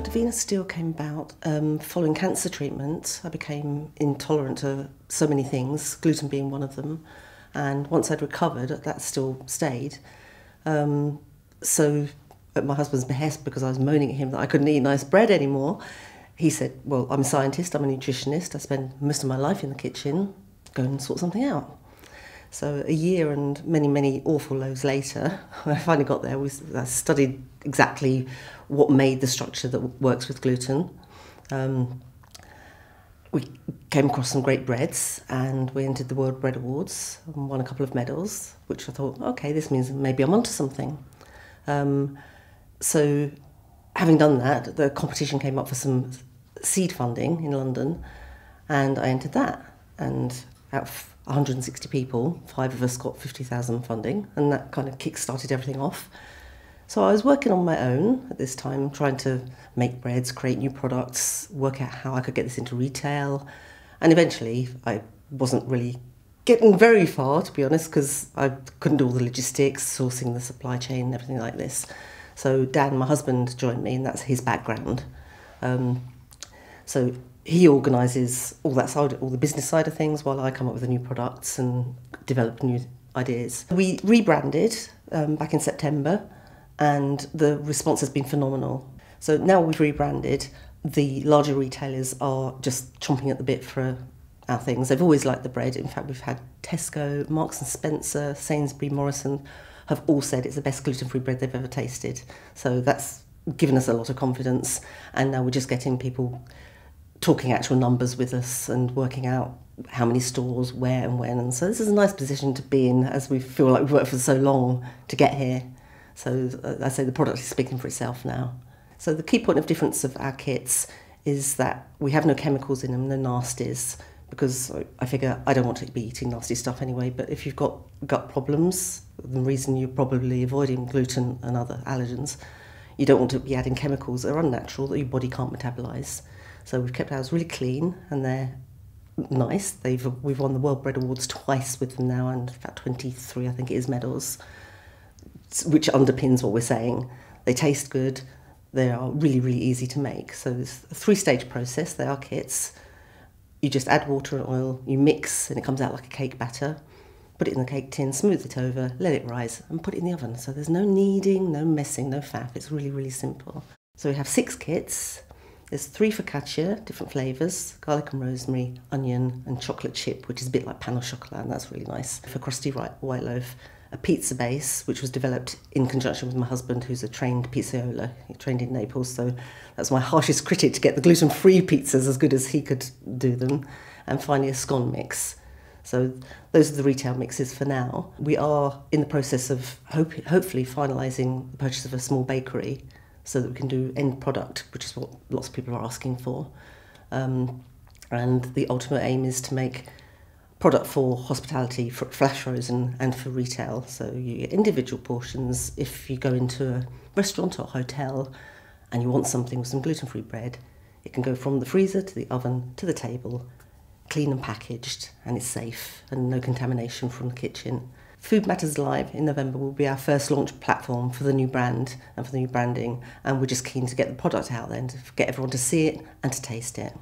for Davina still came about following cancer treatment. I became intolerant to so many things, gluten being one of them. And once I'd recovered, that still stayed. So at my husband's behest, because I was moaning at him that I couldn't eat nice bread anymore, he said, well, I'm a scientist, I'm a nutritionist, I spend most of my life in the kitchen, go and sort something out. So a year and many, many awful lows later, when I finally got there, I studied exactly what made the structure that works with gluten. We came across some great breads and we entered the World Bread Awards and won a couple of medals, which I thought, okay, this means maybe I'm onto something. So having done that, the competition came up for some seed funding in London and I entered that. And out of 160 people, 5 of us got 50,000 funding, and that kind of kick-started everything off. So I was working on my own at this time, trying to make breads, create new products, work out how I could get this into retail. And eventually I wasn't really getting very far, to be honest, because I couldn't do all the logistics, sourcing the supply chain and everything like this. So Dan, my husband, joined me, and that's his background. So he organises all that side, all the business side of things, while I come up with the new products and develop new ideas. We rebranded back in September, and the response has been phenomenal. So now we've rebranded, the larger retailers are just chomping at the bit for our things. They've always liked the bread. In fact, we've had Tesco, Marks and Spencer, Sainsbury, Morrison have all said it's the best gluten-free bread they've ever tasted. So that's given us a lot of confidence, and now we're just getting people talking actual numbers with us and working out how many stores, where and when. And so this is a nice position to be in, as we feel like we've worked for so long to get here. So I say the product is speaking for itself now. So the key point of difference of our kits is that we have no chemicals in them, no nasties, because I figure I don't want to be eating nasty stuff anyway, but if you've got gut problems, the reason you're probably avoiding gluten and other allergens, you don't want to be adding chemicals that are unnatural that your body can't metabolise. So we've kept ours really clean and they're nice. We've won the World Bread Awards twice with them now, and about 23, I think it is, medals, which underpins what we're saying. They taste good, they are really, really easy to make. So it's a 3-stage process, they are kits. You just add water and oil, you mix and it comes out like a cake batter. Put it in the cake tin, smooth it over, let it rise and put it in the oven. So there's no kneading, no messing, no faff, it's really, really simple. So we have 6 kits. There's 3 focaccia, different flavours, garlic and rosemary, onion and chocolate chip, which is a bit like pain au chocolat, and that's really nice. For crusty white loaf, a pizza base, which was developed in conjunction with my husband, who's a trained pizzaiola. He trained in Naples, so that's my harshest critic, to get the gluten-free pizzas as good as he could do them. And finally a scone mix. So those are the retail mixes for now. We are in the process of hopefully finalising the purchase of a small bakery, so that we can do end product, which is what lots of people are asking for. And the ultimate aim is to make product for hospitality, for flash frozen and for retail. So you get individual portions. If you go into a restaurant or hotel and you want something with some gluten-free bread, it can go from the freezer to the oven to the table, clean and packaged, and it's safe and no contamination from the kitchen. Food Matters Live in November will be our first launch platform for the new brand and for the new branding, and we're just keen to get the product out there and to get everyone to see it and to taste it.